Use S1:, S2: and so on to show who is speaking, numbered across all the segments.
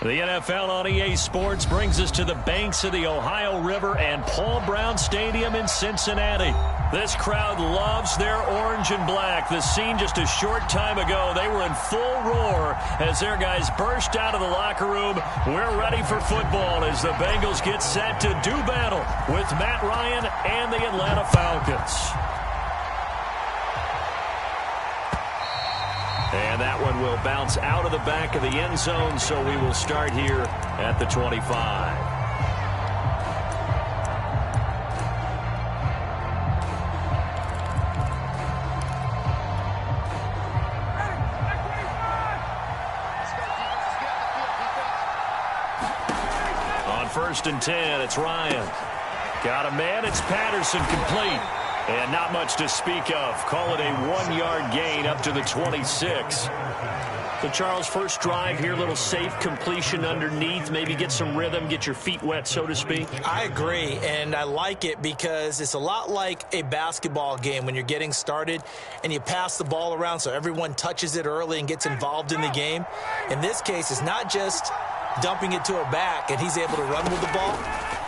S1: The NFL on EA Sports brings us to the banks of the Ohio River and Paul Brown Stadium in Cincinnati. This crowd loves their orange and black. The scene just a short time ago, they were in full roar as their guys burst out of the locker room. We're ready for football as the Bengals get set to do battle with Matt Ryan and the Atlanta Falcons. And that one will bounce out of the back of the end zone, so we will start here at the 25. On 1st and 10, it's Ryan. Got a man, it's Patterson, complete. And not much to speak of. Call it a 1-yard gain up to the 26. So, Charles, first drive here, little safe completion underneath. Maybe get some rhythm, get your feet wet, so to speak.
S2: I agree, and I like it because it's a lot like a basketball game when you're getting started and you pass the ball around so everyone touches it early and gets involved in the game. In this case, it's not just dumping it to a back and he's able to run with the ball,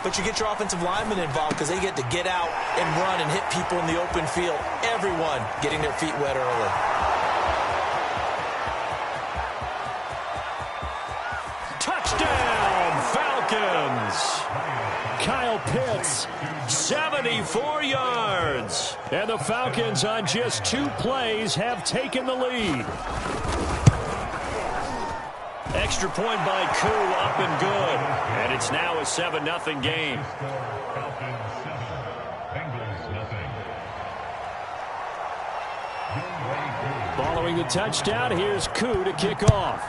S2: but you get your offensive linemen involved because they get to get out and run and hit people in the open field. Everyone getting their feet wet early.
S1: Touchdown, Falcons! Kyle Pitts, 74 yards. And the Falcons on just 2 plays have taken the lead. Extra point by Koo, up and good. And it's now a 7-0 game. Following the touchdown, here's Koo to kick off.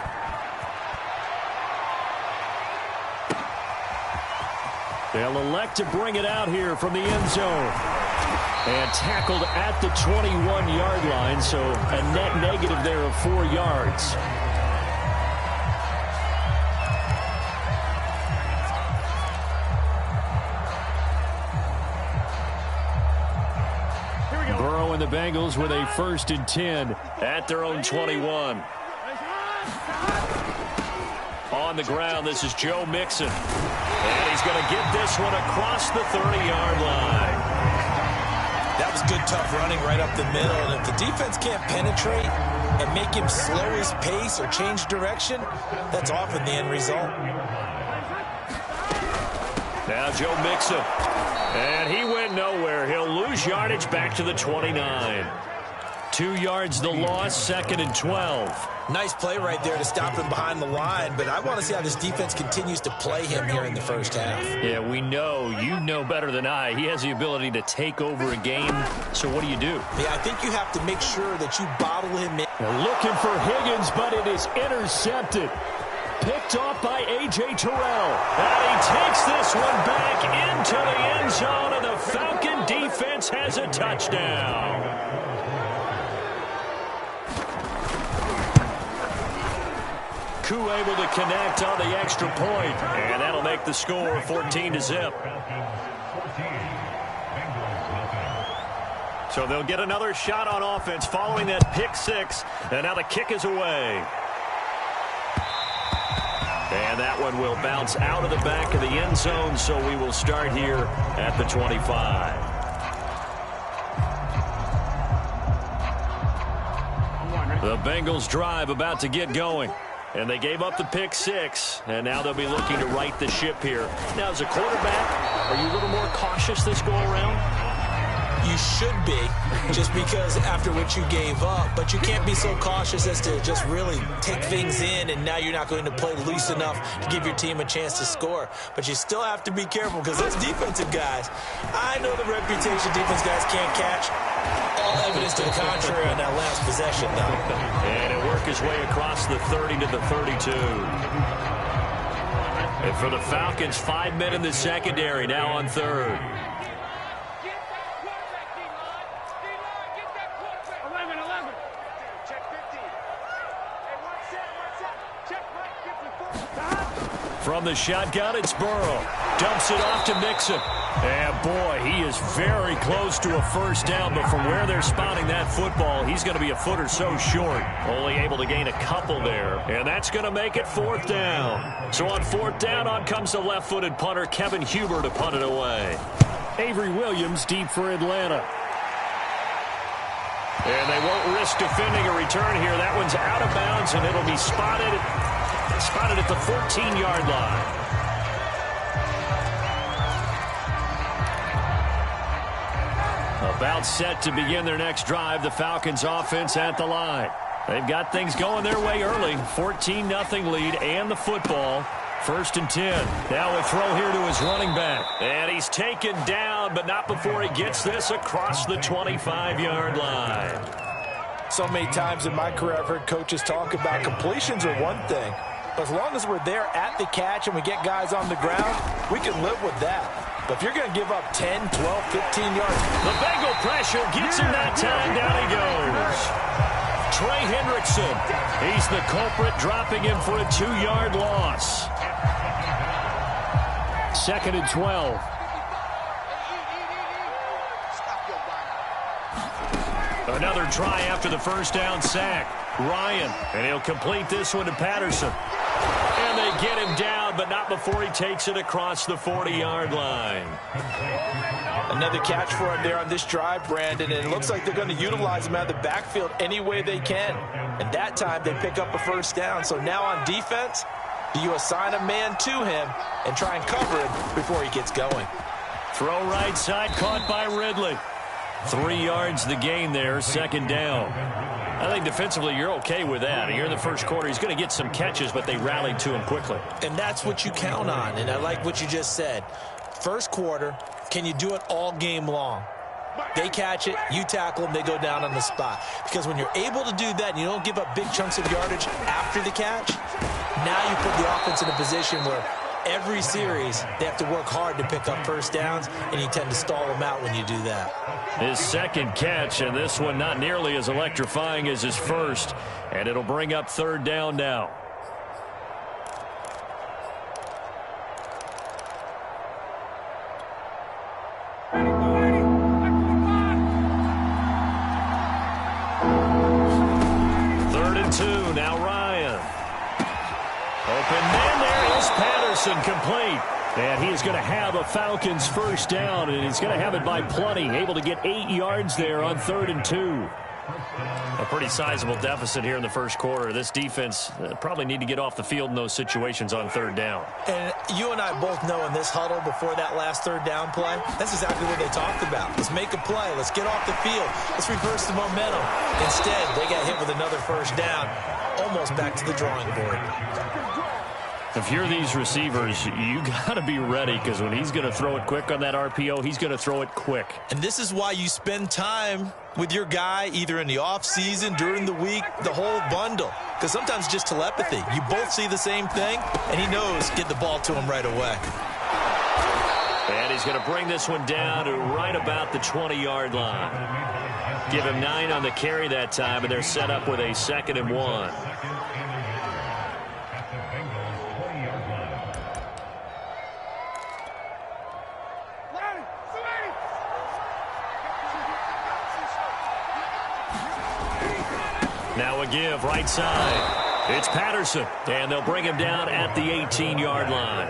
S1: They'll elect to bring it out here from the end zone. And tackled at the 21-yard line, so a net negative there of 4 yards. The Bengals with a 1st and 10 at their own 21. On the ground, this is Joe Mixon. And he's going to get this one across the 30-yard line.
S2: That was good, tough running right up the middle. And if the defense can't penetrate and make him slow his pace or change direction, that's often the end result.
S1: Now Joe Mixon. And he went nowhere. He'll lose yardage back to the 29. 2 yards the loss, 2nd and 12.
S2: Nice play right there to stop him behind the line, but I want to see how this defense continues to play him here in the first half.
S1: Yeah, we know. You know better than I. He has the ability to take over a game, so what do you do?
S2: Yeah, I think you have to make sure that you bottle him in.
S1: Now looking for Higgins, but it is intercepted. Picked off by A.J. Terrell. And he takes this one back into the end zone, and the Falcon defense has a touchdown. Koo able to connect on the extra point, and that'll make the score 14-0. So they'll get another shot on offense following that pick 6, and now the kick is away. And that one will bounce out of the back of the end zone, so we will start here at the 25. The Bengals drive about to get going. And they gave up the pick 6, and now they'll be looking to right the ship here. Now, as a quarterback, are you a little more cautious this go-around?
S2: You should be, just because after what you gave up. But you can't be so cautious as to just really take things in, and now you're not going to play loose enough to give your team a chance to score. But you still have to be careful because those defensive guys, I know the reputation defense guys can't catch. All evidence to the contrary on that last possession, though.
S1: And it worked his way across the 30 to the 32. And for the Falcons, 5 men in the secondary, now on 3rd. From the shotgun, it's Burrow. Dumps it off to Mixon. And, boy, he is very close to a first down, but from where they're spotting that football, he's going to be a foot or so short. Only able to gain a couple there, and that's going to make it fourth down. So on fourth down, on comes the left-footed punter, Kevin Huber, to punt it away. Avery Williams deep for Atlanta. And they won't risk defending a return here. That one's out of bounds, and it'll be spotted at the 14-yard line. About set to begin their next drive, the Falcons offense at the line. They've got things going their way early. 14-0 lead and the football. First and 10. Now a throw here to his running back. And he's taken down, but not before he gets this across the 25-yard line.
S2: So many times in my career I've heard coaches talk about completions are one thing. As long as we're there at the catch and we get guys on the ground, we can live with that. But if you're going to give up 10, 12, 15 yards.
S1: The Bengal pressure gets him that time. Down he goes. Trey Hendrickson. He's the culprit, dropping him for a 2-yard loss. Second and 12. Another try after the first down sack. Ryan, and he'll complete this one to Patterson. And they get him down, but not before he takes it across the 40-yard line.
S2: Another catch for him there on this drive, Brandon, and it looks like they're going to utilize him out of the backfield any way they can. And that time they pick up a first down. So now on defense, do you assign a man to him and try and cover him before he gets going?
S1: Throw right side, caught by Ridley. 3 yards the gain there, second down. I think defensively you're okay with that. Here in the first quarter, he's going to get some catches, but they rallied to him quickly.
S2: And that's what you count on, and I like what you just said. First quarter, can you do it all game long? They catch it, you tackle them, they go down on the spot. Because when you're able to do that and you don't give up big chunks of yardage after the catch, now you put the offense in a position where every series they have to work hard to pick up first downs, and you tend to stall them out when you do that.
S1: His second catch, and this one not nearly as electrifying as his first, and it'll bring up third down now. Third and 2, now Ryan. Open man, there is Patterson, complete. And he is going to have a Falcons first down, and he's going to have it by plenty. Able to get 8 yards there on third and 2. A pretty sizable deficit here in the first quarter. This defense probably need to get off the field in those situations on third down.
S2: And you and I both know in this huddle before that last third down play, that's exactly what they talked about. Let's make a play. Let's get off the field. Let's reverse the momentum. Instead, they got hit with another first down, almost back to the drawing board.
S1: If you're these receivers, you got to be ready, because when he's going to throw it quick on that RPO, he's going to throw it quick.
S2: And this is why you spend time with your guy either in the offseason, during the week, the whole bundle. Because sometimes just telepathy. You both see the same thing, and he knows get the ball to him right away.
S1: And he's going to bring this one down to right about the 20-yard line. Give him 9 on the carry that time, and they're set up with a 2nd and 1. Now a give, right side. It's Patterson, and they'll bring him down at the 18-yard line.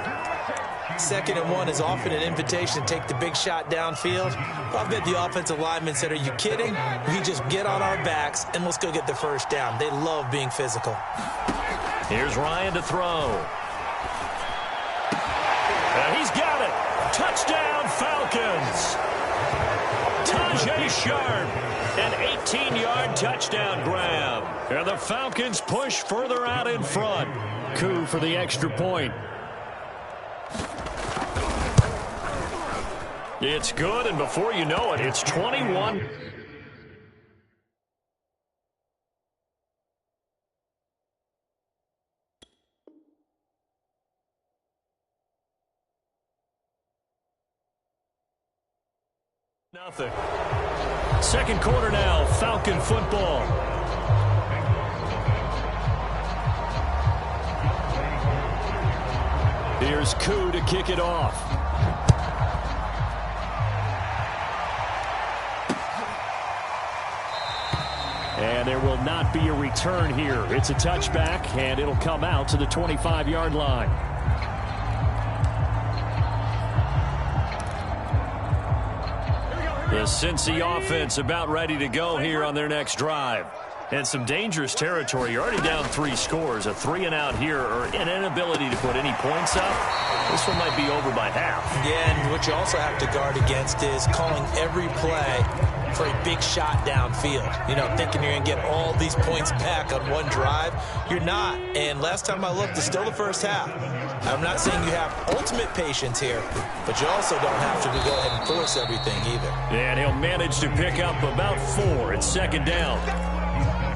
S2: 2nd and 1 is often an invitation to take the big shot downfield. I bet the offensive linemen said, are you kidding? We just get on our backs, and let's go get the first down. They love being physical.
S1: Here's Ryan to throw. And he's got it. Touchdown, Falcons. Tajay Sharp. An 18-yard touchdown grab. And the Falcons push further out in front. Coup for the extra point. It's good, and before you know it, it's 21. Nothing. Second quarter now, Falcon football. Here's Koo to kick it off. And there will not be a return here. It's a touchback, and it'll come out to the 25-yard line. The Cincy offense about ready to go here on their next drive. And some dangerous territory. You're already down 3 scores. A 3-and-out here, or an inability to put any points up. This one might be over by half. Yeah, and what you also have to guard against is calling every play for a big shot downfield. You know, thinking you're going to get all these points back on one drive. You're not. And last time I looked, it's still the first half. I'm not saying you have ultimate patience here, but you also don't have to go ahead and force everything either. And he'll manage to pick up about 4. It's 2nd down.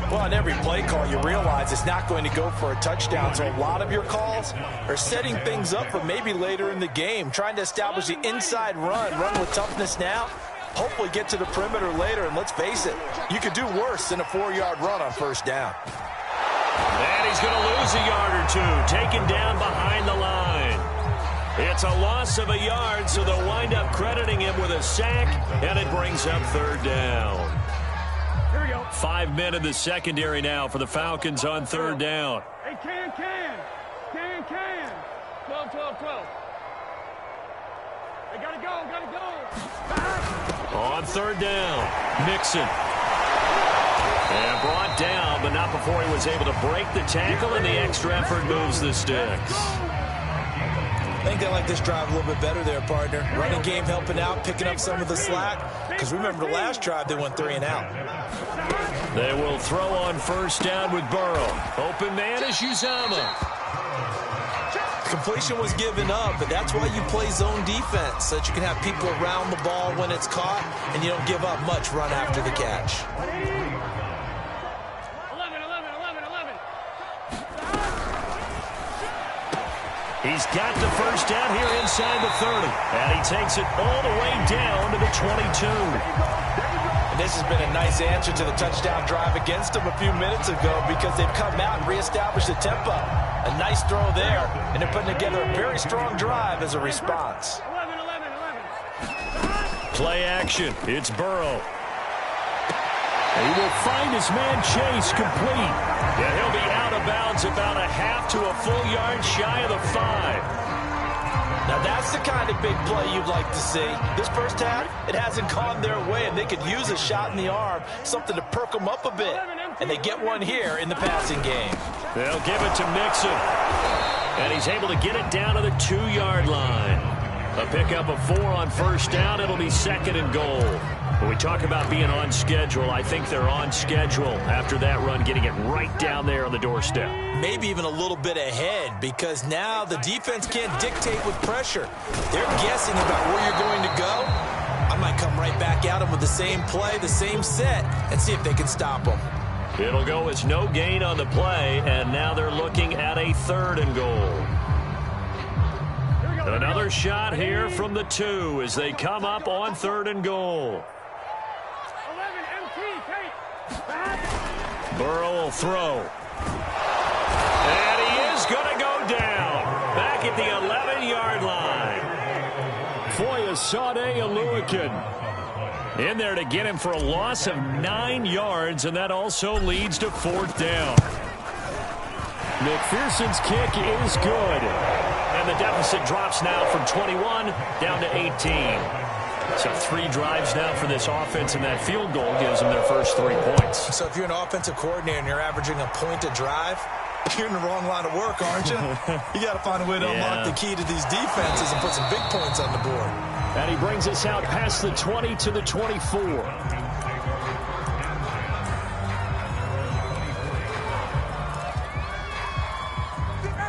S1: Well, on every play call, you realize it's not going to go for a touchdown, so a lot of your calls are setting things up for maybe later in the game, trying to establish the inside run with toughness now, hopefully get to the perimeter later, and let's face it, you could do worse than a 4-yard run on 1st down. And he's going to lose a yard or 2, taken down behind the line. It's a loss of a yard, so they'll wind up crediting him with a sack, and it brings up 3rd down. 5 men in the secondary now for the Falcons on 3rd down.
S3: Hey, can. 12. They gotta go. Back.
S1: On 3rd down, Mixon. And brought down, but not before he was able to break the tackle, and the extra effort moves the sticks.
S2: I think they like this drive a little bit better there, partner. Running game helping out, picking up some of the slack. Because remember the last drive, they went 3-and-out.
S1: They will throw on 1st down with Burrow. Open man is Uzomah.
S2: Completion was given up, but that's why you play zone defense, so that you can have people around the ball when it's caught, and you don't give up much run after the catch.
S3: 11.
S1: He's got the 1st down here inside the 30. And he takes it all the way down to the 22.
S2: And this has been a nice answer to the touchdown drive against them a few minutes ago, because they've come out and reestablished the tempo. A nice throw there, and they're putting together a very strong drive as a response.
S3: 11.
S1: Play action. It's Burrow. He will find his man Chase complete. And he'll be out of bounds about a half to a full yard shy of the 5.
S2: Now that's the kind of big play you'd like to see. This first half, it hasn't gone their way, and they could use a shot in the arm, something to perk them up a bit. And they get one here in the passing game.
S1: They'll give it to Mixon. And he's able to get it down to the 2-yard line. A pickup of 4 on 1st down. It'll be 2nd and goal. When we talk about being on schedule, I think they're on schedule after that run, getting it right down there on the doorstep.
S2: Maybe even a little bit ahead, because now the defense can't dictate with pressure. They're guessing about where you're going to go. I might come right back at them with the same play, the same set, and see if they can stop them.
S1: It'll go as no gain on the play, and now they're looking at a 3rd and goal. Another shot here from the 2 as they come up on 3rd and goal.
S3: 11 MT, Kate.
S1: Burrow will throw. And he is going to go down. Back at the 11-yard line. Foyesade Oluwakin in there to get him for a loss of 9 yards, and that also leads to 4th down. McPherson's kick is good. And the deficit drops now from 21 down to 18. So 3 drives now for this offense, and that field goal gives them their first 3 points.
S2: So if you're an offensive coordinator and you're averaging a point a drive, you're in the wrong line of work, aren't you? You got to find a way to unlock the key to these defenses and put some big points on the board.
S1: And he brings us out past the 20 to the 24.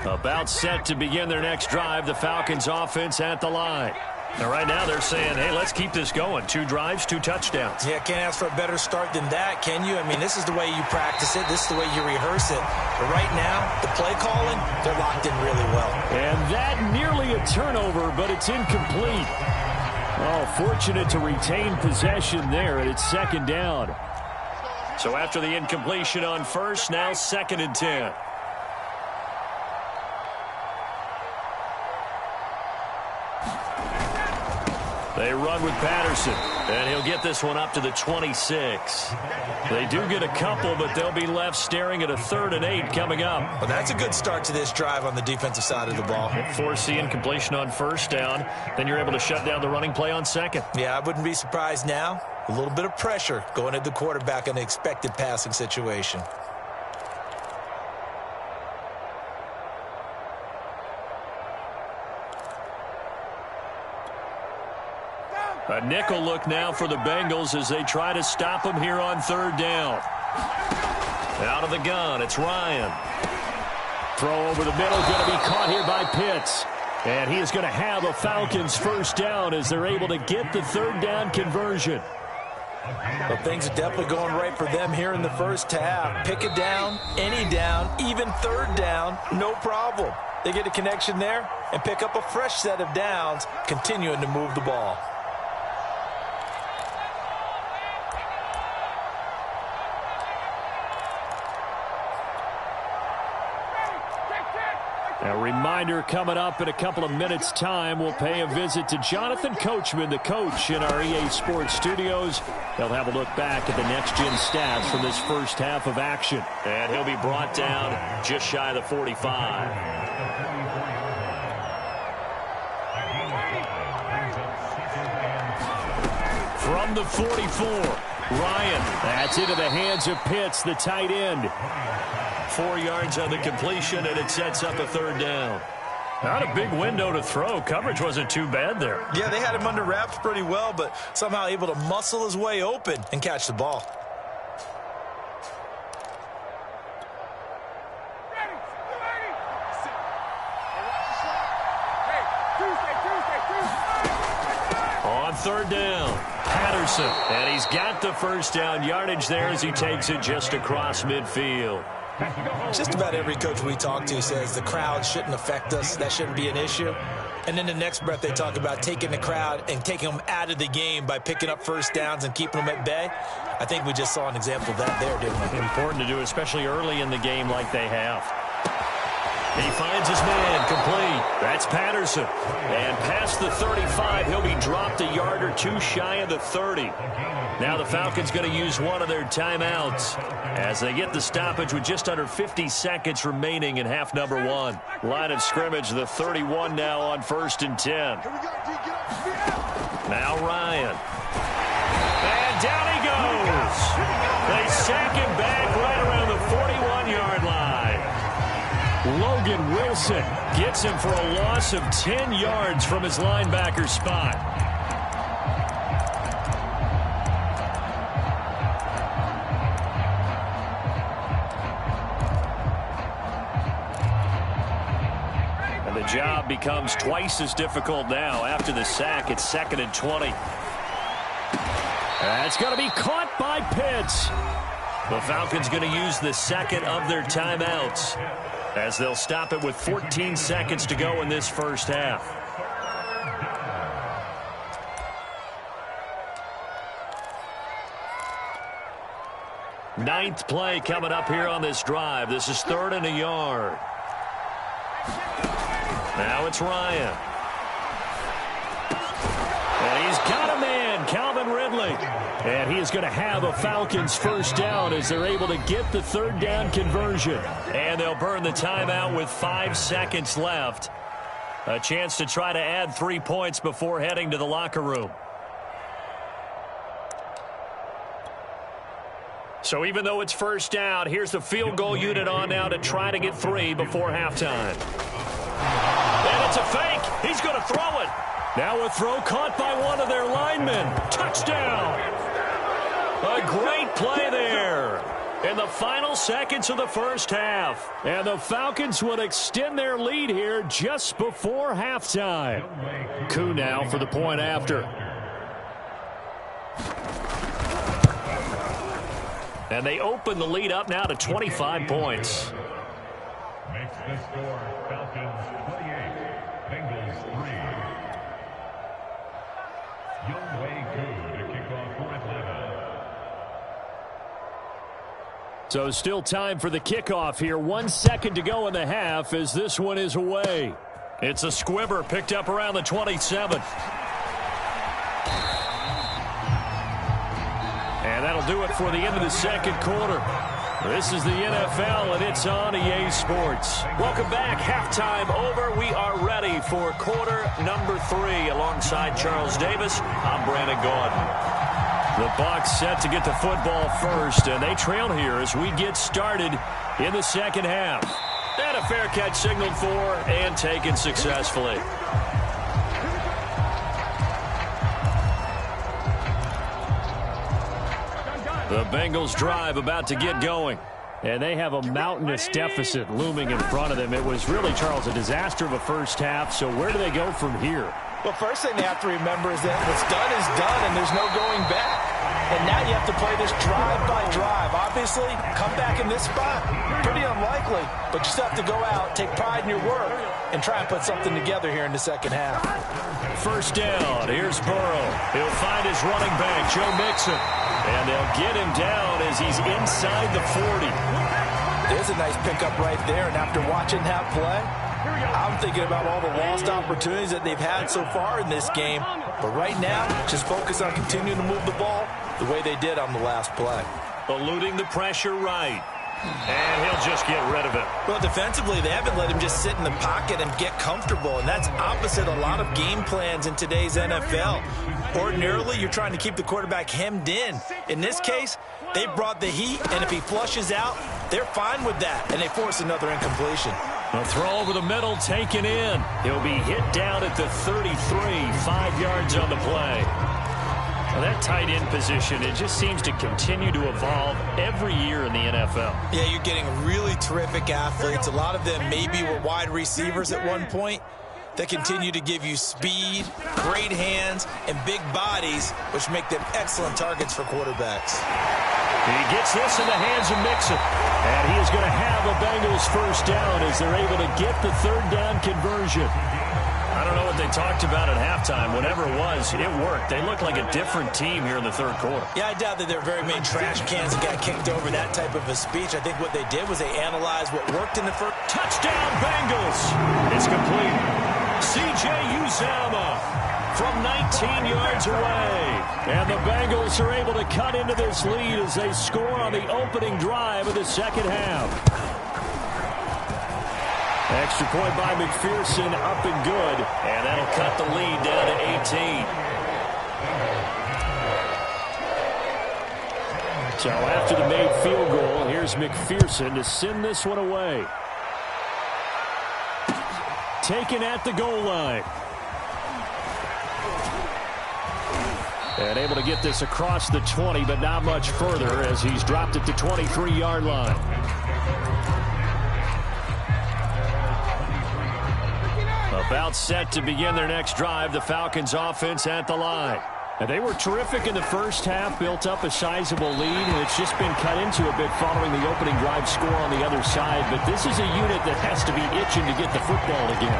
S1: About set to begin their next drive, the Falcons offense at the line. And right now they're saying, hey, let's keep this going. 2 drives, 2 touchdowns.
S2: Yeah, can't ask for a better start than that, can you? I mean, this is the way you practice it. This is the way you rehearse it. But right now, the play calling, they're locked in really well.
S1: And that nearly a turnover, but it's incomplete. Oh, fortunate to retain possession there, and it's 2nd down. So after the incompletion on 1st, now 2nd and 10. They run with Patterson, and he'll get this one up to the 26. They do get a couple, but they'll be left staring at a 3rd and 8 coming up.
S2: Well, that's a good start to this drive on the defensive side of the ball.
S1: Force the incompletion on 1st down. Then you're able to shut down the running play on 2nd.
S2: Yeah, I wouldn't be surprised now. A little bit of pressure going at the quarterback in an expected passing situation.
S1: A nickel look now for the Bengals as they try to stop him here on 3rd down. Out of the gun, it's Ryan. Throw over the middle, going to be caught here by Pitts. And he is going to have a Falcons 1st down as they're able to get the 3rd down conversion.
S2: Well, things are definitely going right for them here in the first half. Pick it down, any down, even 3rd down, no problem. They get a connection there and pick up a fresh set of downs, continuing to move the ball.
S1: A reminder coming up in a couple of minutes' time. We'll pay a visit to Jonathan Coachman, the coach in our EA Sports studios. They'll have a look back at the next-gen stats from this first half of action. And he'll be brought down just shy of the 45. From the 44, Ryan. That's into the hands of Pitts, the tight end. 4 yards on the completion, and it sets up a 3rd down. Not a big window to throw. Coverage wasn't too bad there.
S2: Yeah, they had him under wraps pretty well, but somehow able to muscle his way open and catch the ball.
S1: On 3rd down, Patterson. And he's got the 1st down yardage there as he takes it just across midfield.
S2: Just about every coach we talk to says the crowd shouldn't affect us. That shouldn't be an issue. And in the next breath, they talk about taking the crowd and taking them out of the game by picking up 1st downs and keeping them at bay. I think we just saw an example of that there, didn't we?
S1: Important to do, especially early in the game like they have. He finds his man, complete. That's Patterson. And past the 35, he'll be dropped a yard or 2 shy of the 30. Now the Falcons going to use one of their timeouts as they get the stoppage with just under 50 seconds remaining in half number 1. Line of scrimmage, the 31 now on 1st and 10. Now Ryan. And down he goes. They sack him back right around the 41-yard line. Logan Wilson gets him for a loss of 10 yards from his linebacker spot. And the job becomes twice as difficult now after the sack. It's 2nd and 20. That's going to be caught by Pitts. The Falcons going to use the 2nd of their timeouts as they'll stop it with 14 seconds to go in this first half. Ninth play coming up here on this drive. This is 3rd and a yard. Now it's Ryan. And he's got a man, Calvin Ridley. And he is going to have a Falcons 1st down as they're able to get the 3rd down conversion. And they'll burn the timeout with 5 seconds left. A chance to try to add 3 points before heading to the locker room. So even though it's 1st down, here's the field goal unit on now to try to get 3 before halftime. And it's a fake. He's going to throw it. Now a throw caught by one of their linemen. Touchdown. A great play there in the final seconds of the first half. And the Falcons would extend their lead here just before halftime. Koo now for the point after. And they open the lead up now to 25 points.
S4: Makes the score Falcons 28, Bengals 3. Youngway Koo to kick off for Atlanta.
S1: So still time for the kickoff here. 1 second to go in the half as this one is away. It's a squibber picked up around the 27. That'll do it for the end of the second quarter. This is the NFL, and it's on EA Sports. Welcome back. Halftime over. We are ready for quarter number 3. Alongside Charles Davis, I'm Brandon Gaudin. The Bucs set to get the football first, and they trail here as we get started in the second half. And a fair catch signaled for and taken successfully. The Bengals drive about to get going. And they have a mountainous deficit looming in front of them. It was really, Charles, a disaster of a first half. So where do they go from here?
S2: Well, first thing they have to remember is that what's done is done, and there's no going back. And now you have to play this drive by drive. Obviously, come back in this spot, pretty unlikely. But you still have to go out, take pride in your work, and try and put something together here in the second half.
S1: First down. Here's Burrow. He'll find his running back, Joe Mixon. And they'll get him down as he's inside the 40.
S2: There's a nice pickup right there. And after watching that play, I'm thinking about all the lost opportunities that they've had so far in this game. But right now, just focus on continuing to move the ball the way they did on the last play.
S1: Eluding the pressure right. And he'll just get rid of it.
S2: Well, defensively, they haven't let him just sit in the pocket and get comfortable, and that's opposite a lot of game plans in today's NFL. Ordinarily, you're trying to keep the quarterback hemmed in. In this case, they brought the heat, and if he flushes out, they're fine with that, and they force another incompletion.
S1: A throw over the middle, taken in. He'll be hit down at the 33, 5 yards on the play. Well, that tight end position, it just seems to continue to evolve every year in the NFL.
S2: Yeah, you're getting really terrific athletes. A lot of them maybe were wide receivers at one point that continue to give you speed, great hands, and big bodies, which make them excellent targets for quarterbacks.
S1: He gets this in the hands of Mixon, and he is going to have a Bengals first down as they're able to get the third down conversion. I don't know what they talked about at halftime. Whatever it was, it worked. They looked like a different team here in the third quarter.
S2: Yeah, I doubt that there were very many trash cans that got kicked over that type of a speech. I think what they did was they analyzed what worked in the first.
S1: Touchdown, Bengals! It's complete. C.J. Uzomah from 19 yards away. And the Bengals are able to cut into this lead as they score on the opening drive of the second half. Extra point by McPherson, up and good. And that'll cut the lead down to 18. So after the made field goal, here's McPherson to send this one away. Taken at the goal line. And able to get this across the 20, but not much further as he's dropped at the 23-yard line. About set to begin their next drive, the Falcons offense at the line. And they were terrific in the first half, built up a sizable lead, and it's just been cut into a bit following the opening drive score on the other side. But this is a unit that has to be itching to get the football again.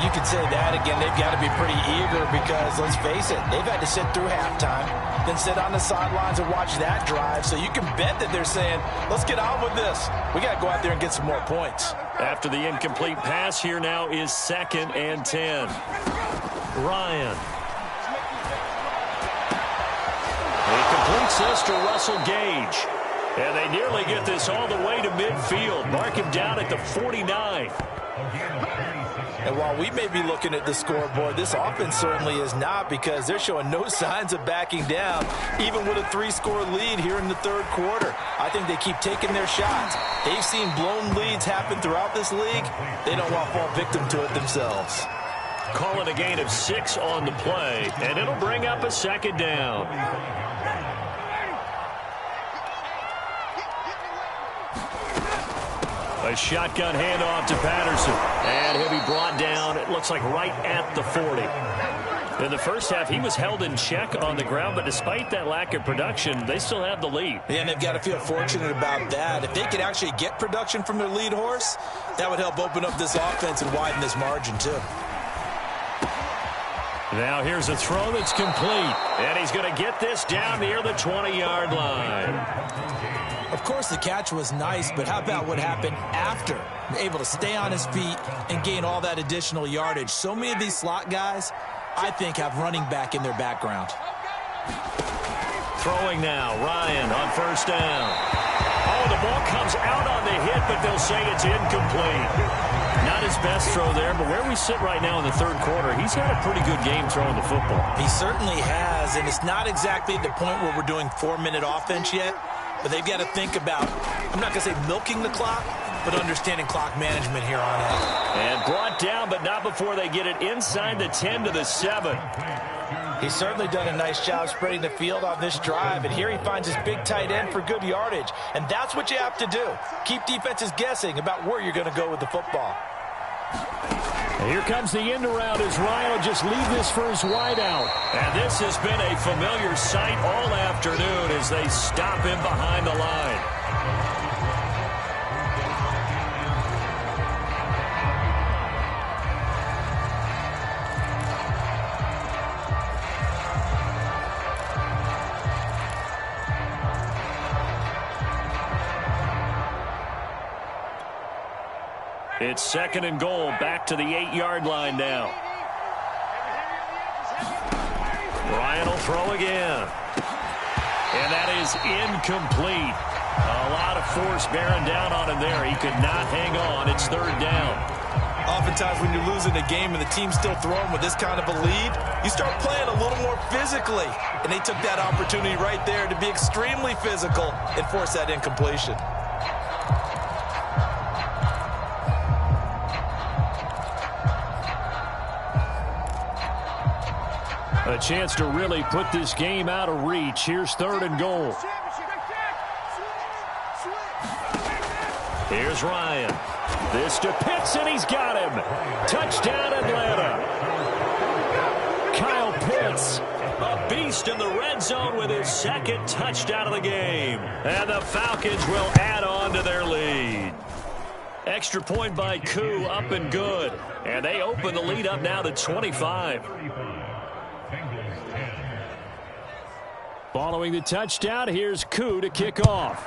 S2: You could say that again. They've got to be pretty eager because, let's face it, they've had to sit through halftime, then sit on the sidelines and watch that drive. So you can bet that they're saying, let's get on with this. We got to go out there and get some more points.
S1: After the incomplete pass, here now is 2nd and 10. Ryan. He completes this to Russell Gage. And they nearly get this all the way to midfield. Mark him down at the 49.
S2: And while we may be looking at the scoreboard, this offense certainly is not, because they're showing no signs of backing down, even with a 3-score lead here in the third quarter. I think they keep taking their shots. They've seen blown leads happen throughout this league. They don't want to fall victim to it themselves.
S1: Call it a gain of 6 on the play, and it'll bring up a 2nd down. A shotgun handoff to Patterson. And he'll be brought down, it looks like right at the 40. In the first half, he was held in check on the ground, but despite that lack of production, they still have the lead.
S2: Yeah, and they've got to feel fortunate about that. If they could actually get production from their lead horse, that would help open up this offense and widen this margin too.
S1: Now here's a throw that's complete. And he's going to get this down near the 20-yard line.
S2: Of course, the catch was nice, but how about what happened after? Able to stay on his feet and gain all that additional yardage. So many of these slot guys, I think, have running back in their background.
S1: Throwing now, Ryan on first down. Oh, the ball comes out on the hit, but they'll say it's incomplete. Not his best throw there, but where we sit right now in the third quarter, he's had a pretty good game throwing the football.
S2: He certainly has, and it's not exactly the point where we're doing 4-minute offense yet, but they've got to think about, I'm not going to say milking the clock, but understanding clock management here on out.
S1: And brought down, but not before they get it inside the 10 to the 7.
S2: He's certainly done a nice job spreading the field on this drive, and here he finds his big tight end for good yardage. And that's what you have to do. Keep defenses guessing about where you're going to go with the football.
S1: And here comes the end around as Ryan will just leave this for his wideout. And this has been a familiar sight all afternoon as they stop him behind the line. It's second and goal, back to the 8-yard line now. Ryan will throw again. And that is incomplete. A lot of force bearing down on him there. He could not hang on. It's third down.
S2: Oftentimes when you're losing a game and the team's still throwing with this kind of a lead, you start playing a little more physically. And they took that opportunity right there to be extremely physical and force that incompletion.
S1: A chance to really put this game out of reach. Here's third and goal. Here's Ryan. This to Pitts, and he's got him. Touchdown, Atlanta. Kyle Pitts, a beast in the red zone with his second touchdown of the game. And the Falcons will add on to their lead. Extra point by Koo, up and good. And they open the lead up now to 25. Following the touchdown, here's Koo to kick off.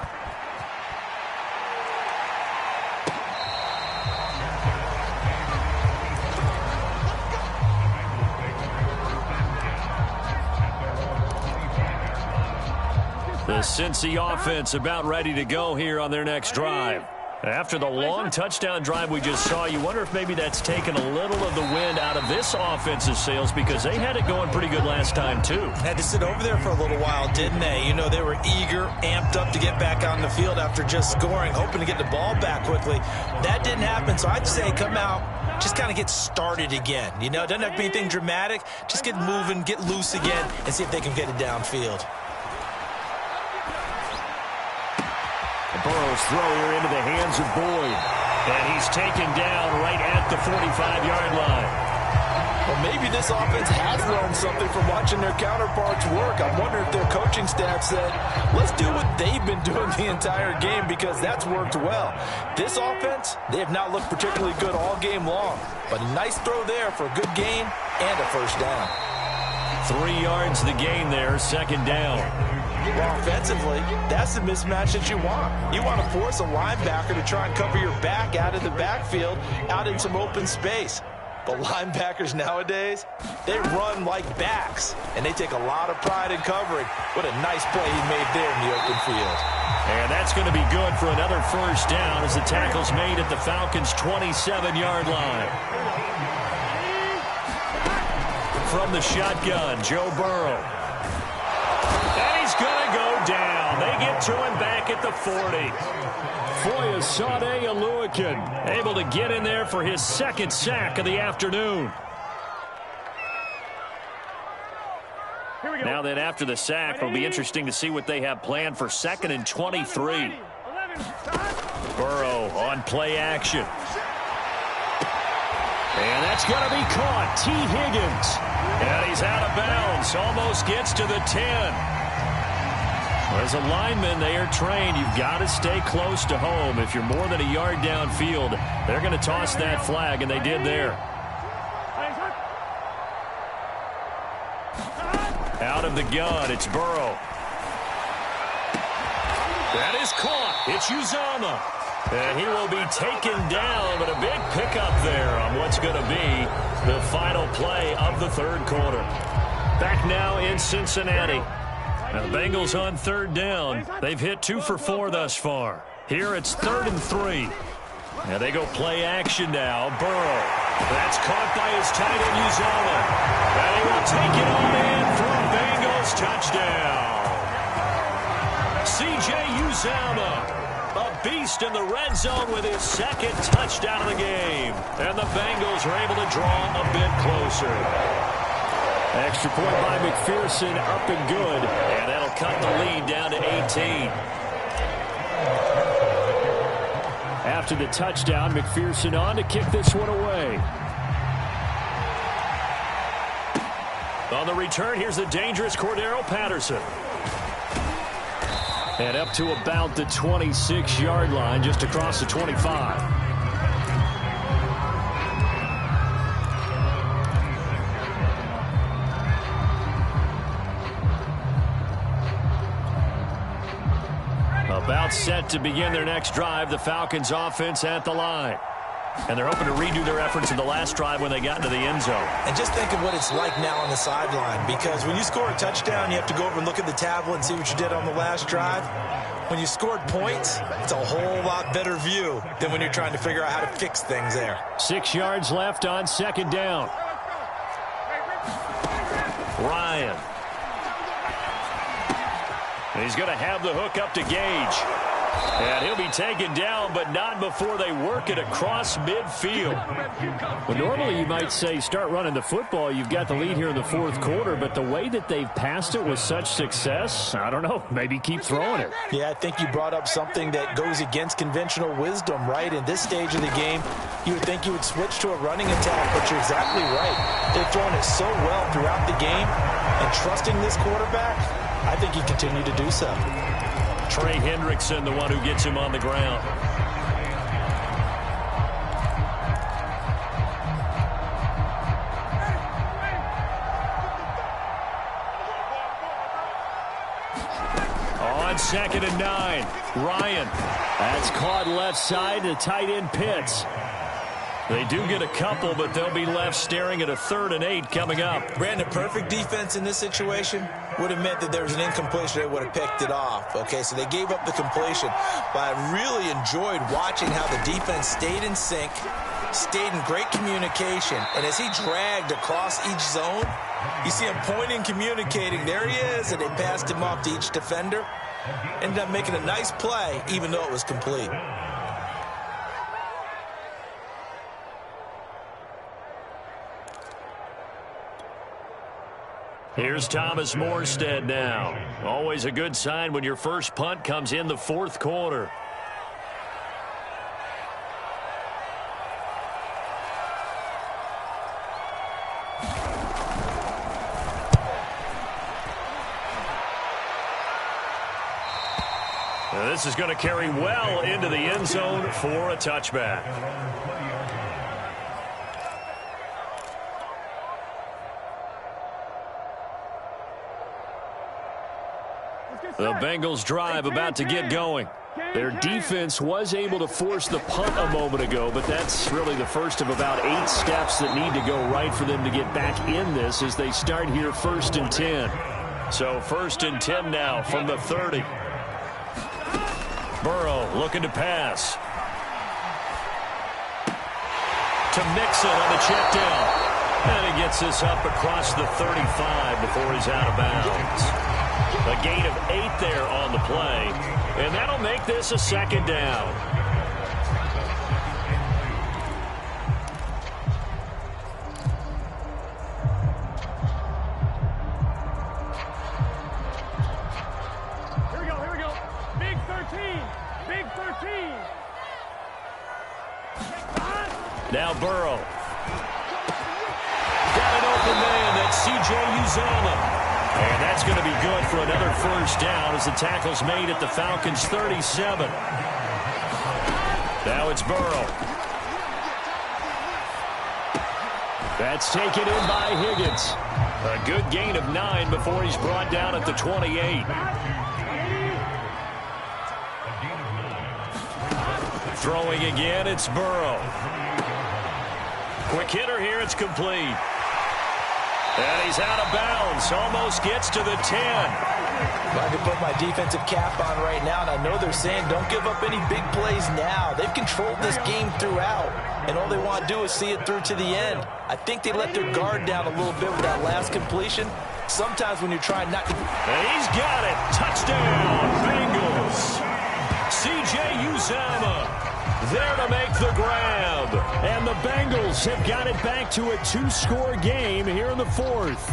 S1: The Cincy offense about ready to go here on their next drive. After the long touchdown drive we just saw, you wonder if maybe that's taken a little of the wind out of this offense's sails because they had it going pretty good last time, too.
S2: Had to sit over there for a little while, didn't they? You know, they were eager, amped up to get back out on the field after just scoring, hoping to get the ball back quickly. That didn't happen, so I'd say come out, just kind of get started again. You know, it doesn't have to be anything dramatic. Just get moving, get loose again, and see if they can get it downfield.
S1: Burrow's throw here into the hands of Boyd. And he's taken down right at the 45-yard line.
S2: Well, maybe this offense has learned something from watching their counterparts work. I wonder if their coaching staff said, let's do what they've been doing the entire game because that's worked well. This offense, they have not looked particularly good all game long. But a nice throw there for a good gain and a first down.
S1: 3 yards the gain there, second down.
S2: Well, offensively, that's the mismatch that you want. You want to force a linebacker to try and cover your back out of the backfield, out in some open space. But linebackers nowadays, they run like backs, and they take a lot of pride in covering. What a nice play he made there in the open field.
S1: And that's going to be good for another first down as the tackle's made at the Falcons' 27-yard line. From the shotgun, Joe Burrow. Going to go down. They get to him back at the 40. Foyesade Oluokun able to get in there for his second sack of the afternoon. Now then, after the sack, it'll be interesting to see what they have planned for second and 23. Burrow on play action. And that's going to be caught. T. Higgins. And he's out of bounds. Almost gets to the 10. As a lineman, they are trained. You've got to stay close to home. If you're more than a yard downfield, they're going to toss that flag, and they did there. Out of the gun, it's Burrow. That is caught. It's Uzomah. And he will be taken down, but a big pickup there on what's going to be the final play of the third quarter. Back now in Cincinnati. Now the Bengals on third down. They've hit 2 for 4 thus far. Here it's 3rd and 3. And they go play action now. Burrow. That's caught by his tight end, Uzomah. And he will take it on in for a Bengals touchdown. C.J. Uzomah, a beast in the red zone with his 2nd touchdown of the game. And the Bengals are able to draw a bit closer. Extra point by McPherson, up and good. And that'll cut the lead down to 18. After the touchdown, McPherson on to kick this one away. On the return, here's the dangerous Cordero Patterson. And up to about the 26-yard line, just across the 25. About set to begin their next drive, the Falcons offense at the line. And they're hoping to redo their efforts in the last drive when they got into the end zone.
S2: And just think of what it's like now on the sideline, because when you score a touchdown, you have to go over and look at the tablet and see what you did on the last drive. When you scored points, it's a whole lot better view than when you're trying to figure out how to fix things there.
S1: 6 yards left on 2nd down. Ryan. And he's going to have the hook up to Gage. And he'll be taken down, but not before they work it across midfield. Well, normally you might say start running the football. You've got the lead here in the 4th quarter, but the way that they've passed it with such success, I don't know, maybe keep throwing it.
S2: Yeah, I think you brought up something that goes against conventional wisdom, right? In this stage of the game, you would think you would switch to a running attack, but you're exactly right. They've thrown it so well throughout the game, and trusting this quarterback, I think you continue to do so.
S1: Trey Hendrickson, the one who gets him on the ground. On 2nd and 9, Ryan. That's caught left side to tight end Pitts. They do get a couple, but they'll be left staring at a 3rd and 8 coming up.
S2: Brandon, perfect defense in this situation would have meant that there was an incompletion. They would have picked it off. Okay, so they gave up the completion. But I really enjoyed watching how the defense stayed in sync, stayed in great communication. And as he dragged across each zone, you see him pointing, communicating. There he is, and they passed him off to each defender. Ended up making a nice play, even though it was complete.
S1: Here's Thomas Morstead now. Always a good sign when your first punt comes in the 4th quarter. Now this is going to carry well into the end zone for a touchback. The Bengals drive about to get going. Their defense was able to force the punt a moment ago, but that's really the first of about 8 steps that need to go right for them to get back in this as they start here 1st and 10. So 1st and 10 now from the 30. Burrow looking to pass. To Mixon on the check down. And he gets this up across the 35 before he's out of bounds. A gain of 8 there on the play, and that'll make this a 2nd down.
S3: Here we go. Big 13. Big 13.
S1: Now Burrow. Got an open man. That's C.J. Uzomah. And that's going to be good for another 1st down as the tackle's made at the Falcons' 37. Now it's Burrow. That's taken in by Higgins. A good gain of 9 before he's brought down at the 28. Throwing again, it's Burrow. Quick hitter here, it's complete. And he's out of bounds, almost gets to the 10.
S2: I can put my defensive cap on right now, and I know they're saying don't give up any big plays now. They've controlled this game throughout, and all they want to do is see it through to the end. I think they let their guard down a little bit with that last completion. Sometimes when you're trying not to...
S1: And he's got it. Touchdown, Bengals. C.J. Uzomah there to make the grab. And the Bengals have got it back to a 2-score game here in the fourth.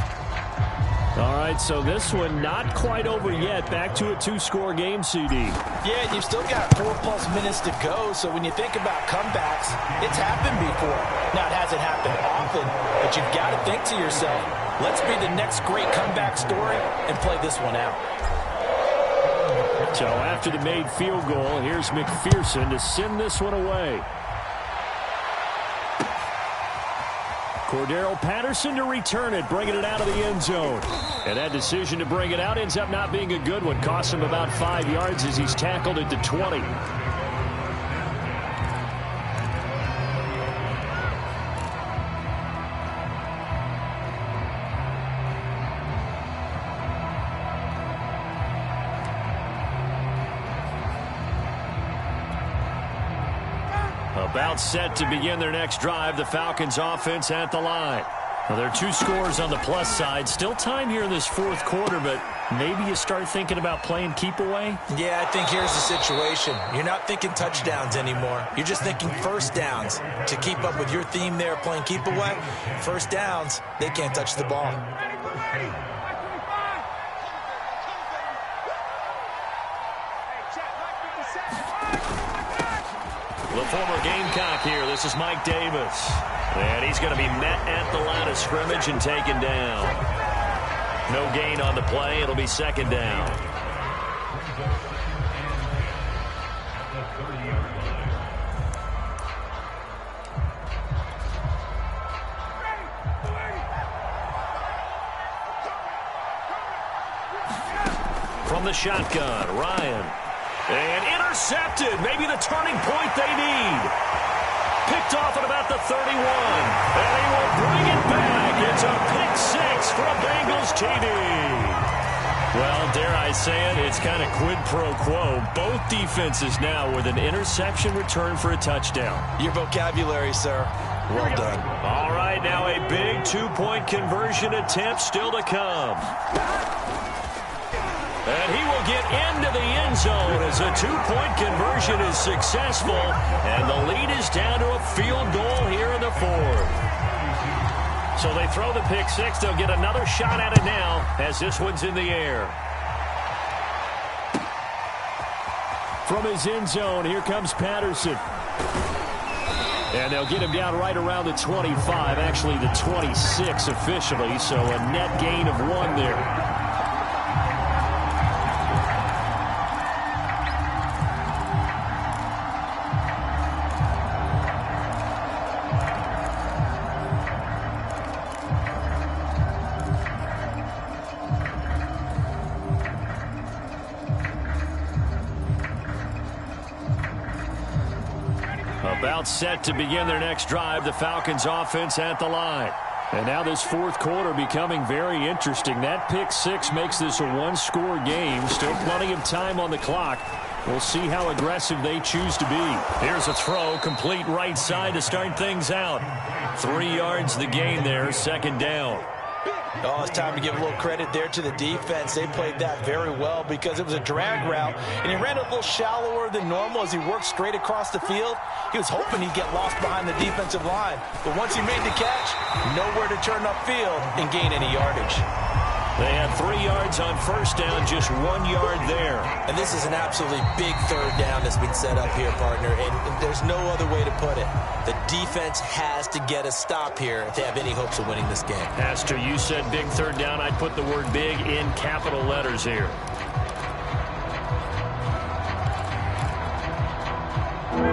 S1: All right, so this one not quite over yet. Back to a 2-score game, CD.
S2: Yeah, you've still got 4+ minutes to go, so when you think about comebacks, it's happened before. Now, it hasn't happened often, but you've got to think to yourself, let's be the next great comeback story and play this one out.
S1: So after the made field goal, here's McPherson to send this one away. Cordero Patterson to return it, bringing it out of the end zone. And that decision to bring it out ends up not being a good one. Costs him about 5 yards as he's tackled at the 20. About set to begin their next drive. The Falcons offense at the line. Well, there are 2 scores on the plus side. Still time here in this fourth quarter, but maybe you start thinking about playing keep away?
S2: Yeah, I think here's the situation. You're not thinking touchdowns anymore. You're just thinking first downs. To keep up with your theme there, playing keep away, first downs, they can't touch the ball.
S1: The former Gamecock here. This is Mike Davis. And he's going to be met at the line of scrimmage and taken down. No gain on the play. It'll be second down. From the shotgun, Ryan. And intercepted. Maybe the turning point they need. Picked off at about the 31. And he will bring it back. It's a pick six for a Bengals TD. Well, dare I say it, it's kind of quid pro quo. Both defenses now with an interception return for a touchdown.
S2: Your vocabulary, sir. Well done.
S1: All right, now a big 2-point conversion attempt still to come. And he will get into the end zone as a 2-point conversion is successful. And the lead is down to a field goal here in the fourth. So they throw the pick six. They'll get another shot at it now as this one's in the air. From his end zone, here comes Patterson. And they'll get him down right around the 25, actually the 26 officially. So a net gain of 1 there. About set to begin their next drive. The Falcons offense at the line. And now this fourth quarter becoming very interesting. That pick six makes this a 1-score game. Still plenty of time on the clock. We'll see how aggressive they choose to be. Here's a throw, complete right side to start things out. 3 yards the gain there, second down.
S2: Oh, it's time to give a little credit there to the defense. They played that very well because it was a drag route, and he ran a little shallower than normal as he worked straight across the field. He was hoping he'd get lost behind the defensive line, but once he made the catch, nowhere to turn upfield and gain any yardage.
S1: They had 3 yards on first down, just 1 yard there.
S2: And this is an absolutely big third down that's been set up here, partner, and there's no other way to put it. The defense has to get a stop here if they have any hopes of winning this game.
S1: Pastor, you said big third down. I'd put the word big in capital letters here.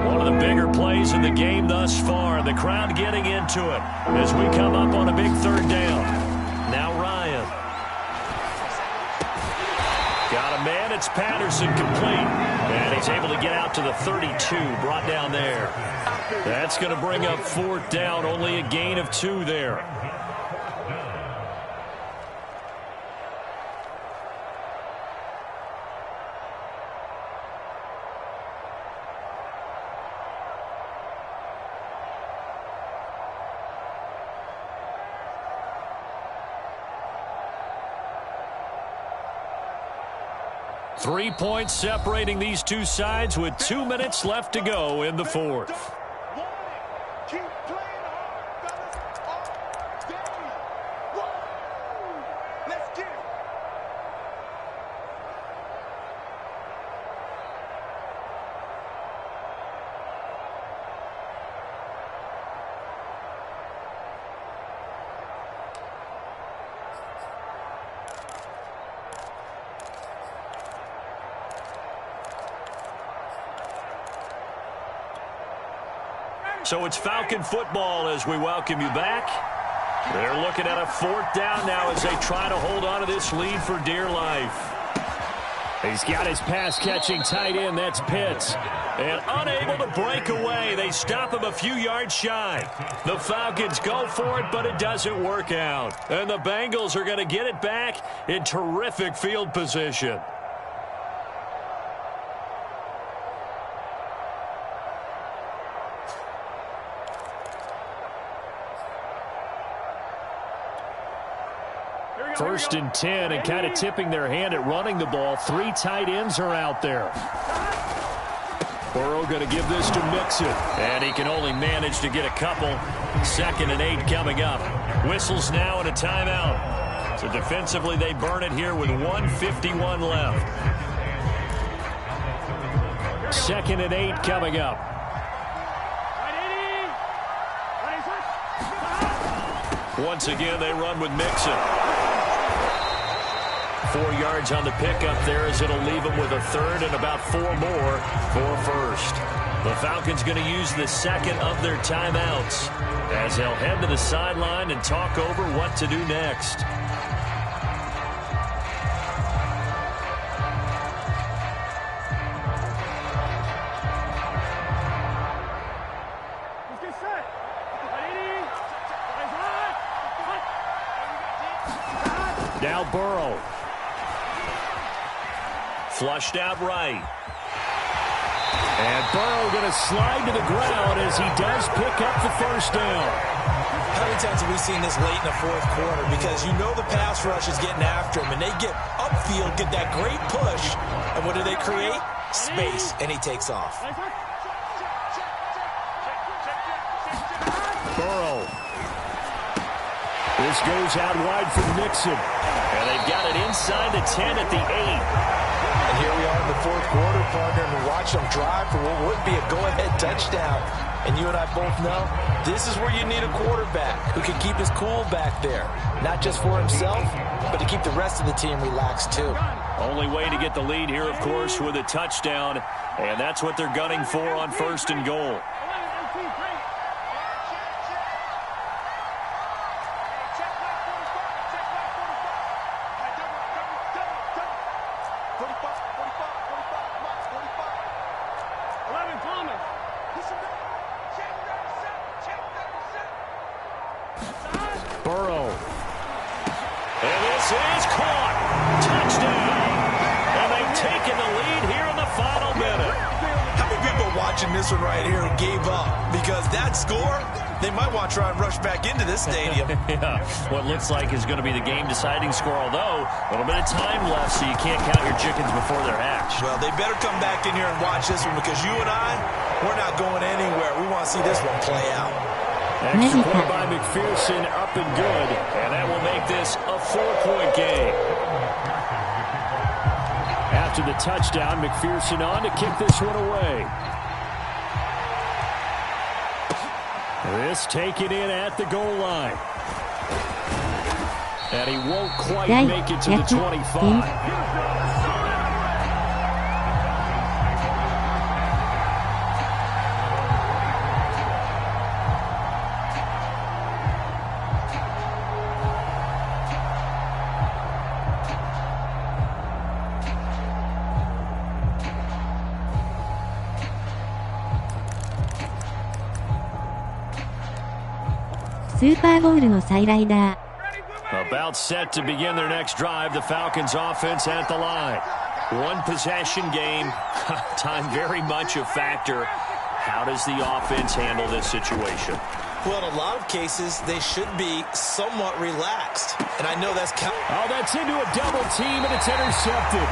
S1: One of the bigger plays in the game thus far. The crowd getting into it as we come up on a big third down. Now Ryan. Got a man. It's Patterson complete. And he's able to get out to the 32. Brought down there. That's going to bring up fourth down. Only a gain of 2 there. 3 points separating these two sides with 2 minutes left to go in the fourth.
S3: Keep playing hard, fellas. All day. Woo! Let's get it.
S1: So it's Falcon football as we welcome you back. They're looking at a 4th down now as they try to hold on to this lead for dear life. He's got his pass-catching tight end. That's Pitts. And unable to break away. They stop him a few yards shy. The Falcons go for it, but it doesn't work out. And the Bengals are going to get it back in terrific field position. First and 10, and kind of tipping their hand at running the ball. 3 tight ends are out there. Burrow going to give this to Mixon, and he can only manage to get a couple. 2nd and 8 coming up. Whistles now and a timeout. So defensively, they burn it here with 1:51 left. 2nd and 8 coming up. Once again, they run with Mixon. 4 yards on the pickup there as it'll leave them with a 3rd and about 4 more for first. The Falcons going to use the 2nd of their timeouts as they'll head to the sideline and talk over what to do next. Now Burrow. Flushed out right. And Burrow going to slide to the ground as he does pick up the 1st down.
S2: How many times have we seen this late in the 4th quarter? Because you know the pass rush is getting after him, and they get upfield, get that great push, and what do they create? Space, and he takes off.
S1: Burrow. This goes out wide for Mixon. And they've got it inside the 10 at the 8.
S2: And here we are in the 4th quarter, partner, and watch them drive for what would be a go-ahead touchdown. And you and I both know this is where you need a quarterback who can keep his cool back there. Not just for himself, but to keep the rest of the team relaxed too.
S1: Only way to get the lead here, of course, with a touchdown. And that's what they're gunning for on 1st and goal. Burrow. And this is caught. Touchdown. And they've taken the lead here in the final minute.
S2: How many people watching this one right here gave up? Because that score, they might want to try and rush back into this stadium.
S1: Yeah, what looks like is going to be the game-deciding score, although a little bit of time left, so you can't count your chickens before they're hatched.
S2: Well, they better come back in here and watch this one, because you and I, we're not going anywhere. We want to see this one play out.
S1: Extra point by McPherson, up and good, and that will make this a 4-point game. After the touchdown, McPherson on to kick this one away. This taken in at the goal line. And he won't quite make it to the 25. About set to begin their next drive. The Falcons offense at the line. 1 possession game. Time very much a factor. How does the offense handle this situation?
S2: Well, in a lot of cases, they should be somewhat relaxed. And I know that's
S1: that's into a double team, and it's intercepted.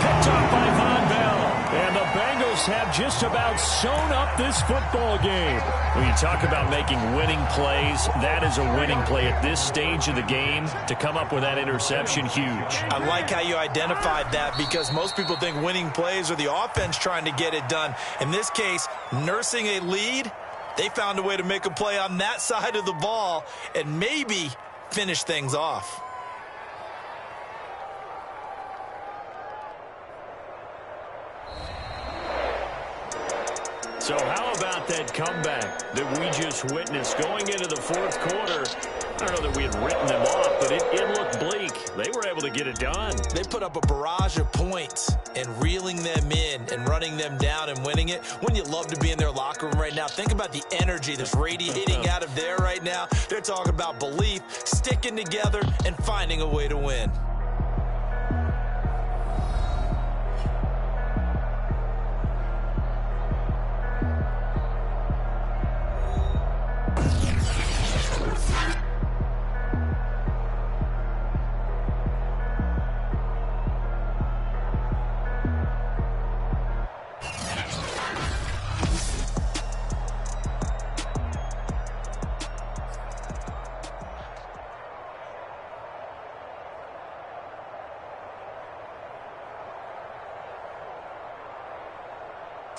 S1: Picked off by Von Bell. And the Bengals have just about sewn up this football game. When you talk about making winning plays, that is a winning play at this stage of the game. To come up with that interception, huge.
S2: I like how you identified that, because most people think winning plays are the offense trying to get it done. In this case, nursing a lead, they found a way to make a play on that side of the ball and maybe finish things off.
S1: So how about that comeback that we just witnessed going into the fourth quarter? I don't know that we had written them off, but it looked bleak. They were able to get it done.
S2: They put up a barrage of points, and reeling them in and running them down and winning it. Wouldn't you love to be in their locker room right now? Think about the energy that's radiating out of there right now. They're talking about belief, sticking together, and finding a way to win.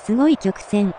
S5: すごい曲線。